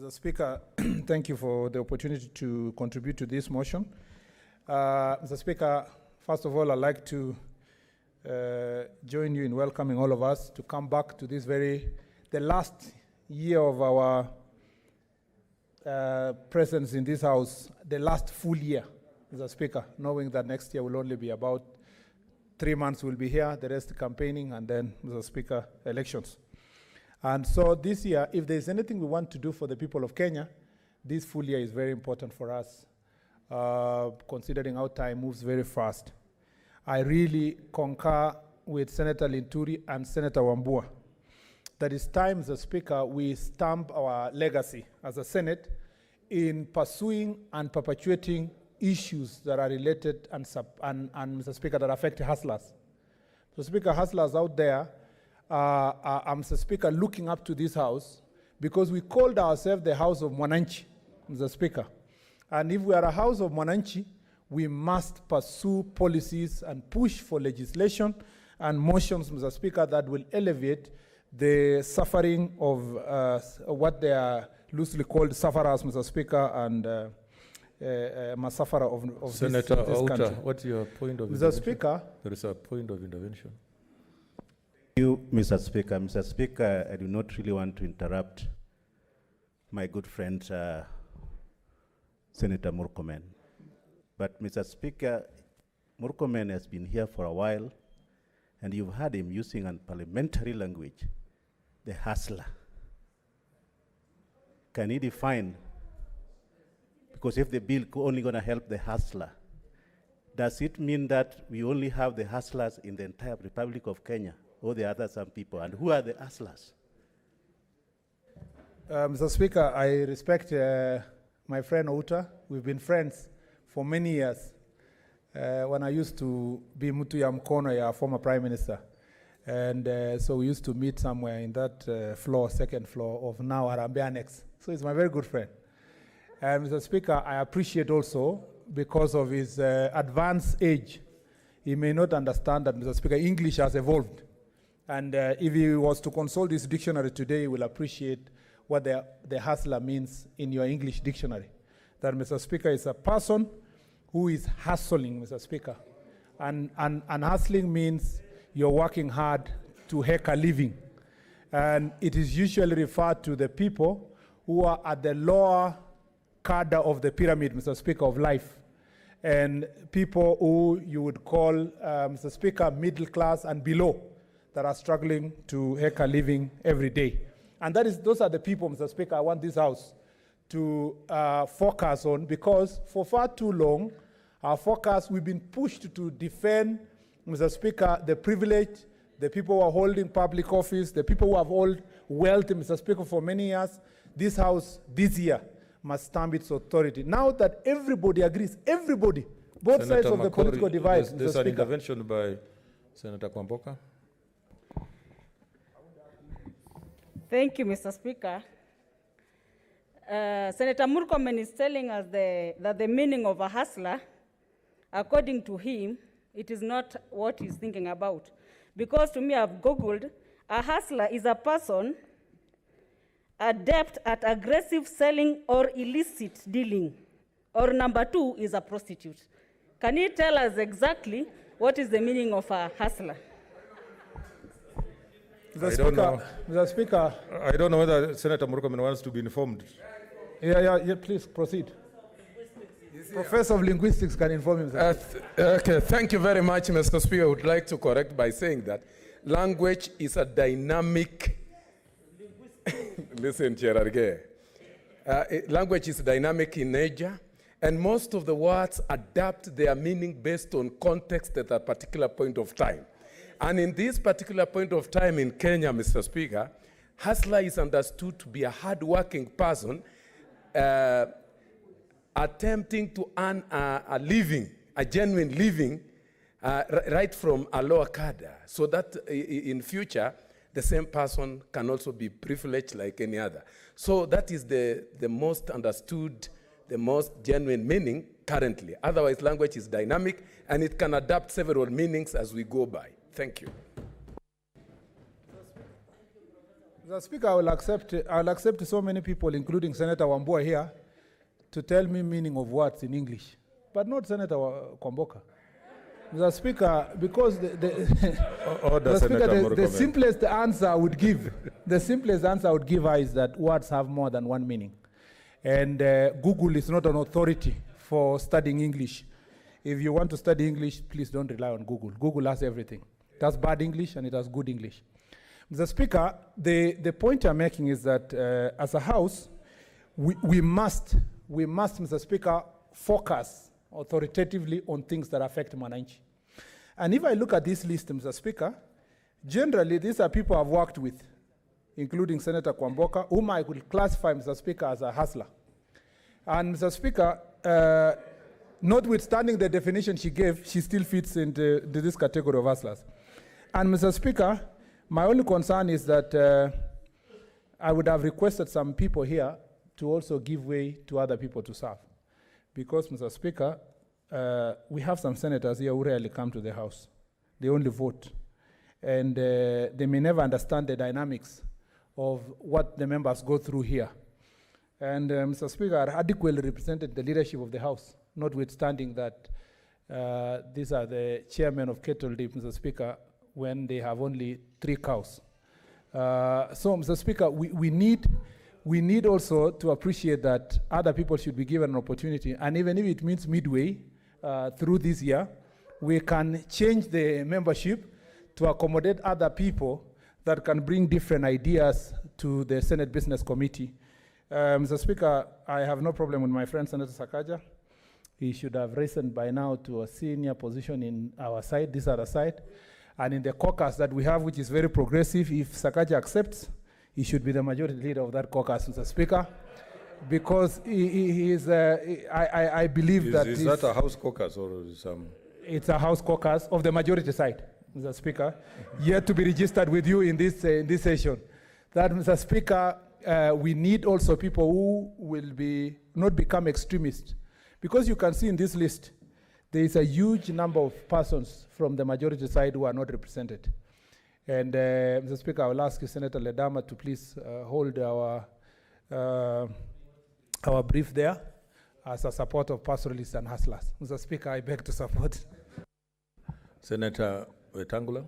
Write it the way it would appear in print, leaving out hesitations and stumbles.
Mr. Speaker, thank you for the opportunity to contribute to this motion. Mr. Speaker, first of all, I'd like to join you in welcoming all of us to come back to this the last year of our presence in this House, the last full year, Mr. Speaker, knowing that next year will only be about 3 months we'll be here, the rest campaigning, and then, Mr. Speaker, elections. And so this year, if there's anything we want to do for the people of Kenya, this full year is very important for us, considering how time moves very fast. I really concur with Senator Linturi and Senator Wambua that it's time, Mr. Speaker, we stamp our legacy as a Senate in pursuing and perpetuating issues that are related and Mr. Speaker, that affect hustlers. Mr. Speaker, hustlers out there, Mr. Speaker, looking up to this House because we called ourselves the House of Mwananchi, Mr. Speaker. And if we are a House of Mwananchi, we must pursue policies and push for legislation and motions, Mr. Speaker, that will elevate the suffering of what they are loosely called sufferers, Mr. Speaker, and Masafara of Senator this country. What's your point of Mr. intervention? Speaker. There is a point of intervention. Thank you, Mr. Speaker. Mr. Speaker, I do not really want to interrupt my good friend, Senator Murkomen. But, Mr. Speaker, Murkomen has been here for a while, and you've heard him using a parliamentary language, the hustler. Can he define? Because if the bill only going to help the hustler, does it mean that we only have the hustlers in the entire Republic of Kenya, or the other some people? And who are the hustlers? Mr. Speaker, I respect my friend Outa. We've been friends for many years. When I used to be Mutu ya Mkono, ya former Prime Minister. And so we used to meet somewhere in that floor, second floor of now Harambee Annex. So he's my very good friend. Mr. Speaker, I appreciate also, because of his advanced age, he may not understand that, Mr. Speaker, English has evolved. And if he was to consult his dictionary today, he will appreciate what the hustler means in your English dictionary. That, Mr. Speaker, is a person who is hustling, Mr. Speaker. And hustling means you're working hard to make a living. And it is usually referred to the people who are at the lower cadre of the pyramid, Mr. Speaker, of life. And people who you would call, Mr. Speaker, middle class and below, that are struggling to make a living every day. And those are the people, Mr. Speaker, I want this House to focus on, because for far too long, our focus, we've been pushed to defend, Mr. Speaker, the privileged, the people who are holding public office, the people who have held wealth, Mr. Speaker, for many years. This House, this year, must stamp its authority. Now that everybody agrees, everybody, both Senator sides of the political divide, there's an intervention by Senator Kwamboka. Thank you, Mr. Speaker. Senator Murkomen is telling us that the meaning of a hustler, according to him, it is not what he's thinking about. Because to me, I've Googled, a hustler is a person adept at aggressive selling or illicit dealing. Or number 2 is a prostitute. Can you tell us exactly what is the meaning of a hustler? Mr. Speaker, I don't know whether Senator Murkomen wants to be informed. Yeah, please proceed. Professor of Linguistics can inform himself. Okay, thank you very much, Mr. Speaker. I would like to correct by saying that language is a dynamic. Listen, Gerarge. Language is dynamic in nature, and most of the words adapt their meaning based on context at a particular point of time. And in this particular point of time in Kenya, Mr. Speaker, hustler is understood to be a hard-working person attempting to earn a living, a genuine living, right from a lower cadre, so that in future, the same person can also be privileged like any other. So that is the most understood, the most genuine meaning currently. Otherwise, language is dynamic, and it can adapt several meanings as we go by. Thank you. Mr. Speaker, I'll accept so many people, including Senator Wambua here, to tell me meaning of words in English, but not Senator Kwamboka. Mr. Speaker, because Order, Senator Murkomen. the simplest answer I would give, her is that words have more than one meaning. And Google is not an authority for studying English. If you want to study English, please don't rely on Google. Google has everything. It has bad English and it has good English. Mr. Speaker, the point I'm making is that as a House, we must, Mr. Speaker, focus authoritatively on things that affect Mwananchi. And if I look at this list, Mr. Speaker, generally these are people I've worked with, including Senator Kwamboka, whom I could classify, Mr. Speaker, as a hustler. And Mr. Speaker, notwithstanding the definition she gave, she still fits into this category of hustlers. And Mr. Speaker, my only concern is that I would have requested some people here to also give way to other people to serve. Because, Mr. Speaker, we have some senators here who rarely come to the House. They only vote. And they may never understand the dynamics of what the members go through here. And Mr. Speaker, I adequately represented the leadership of the House, notwithstanding that these are the chairmen of Kettle Deep, Mr. Speaker, when they have only 3 cows. So, Mr. Speaker, we need also to appreciate that other people should be given an opportunity, and even if it means midway through this year, we can change the membership to accommodate other people that can bring different ideas to the Senate Business Committee. Mr. Speaker, I have no problem with my friend Senator Sakaja. He should have risen by now to a senior position in our side, this other side. And in the caucus that we have, which is very progressive, if Sakaja accepts, he should be the majority leader of that caucus, Mr. Speaker, because he is, I believe that... Is that a House caucus or some... It's a House caucus of the majority side, Mr. Speaker, yet to be registered with you in this session. That, Mr. Speaker, we need also people who will not become extremists. Because you can see in this list, there is a huge number of persons from the majority side who are not represented. And Mr. Speaker, I will ask you, Senator Ledama, to please hold our brief there as a support of pastoralists and hustlers. Mr. Speaker, I beg to support. Senator Wetangula.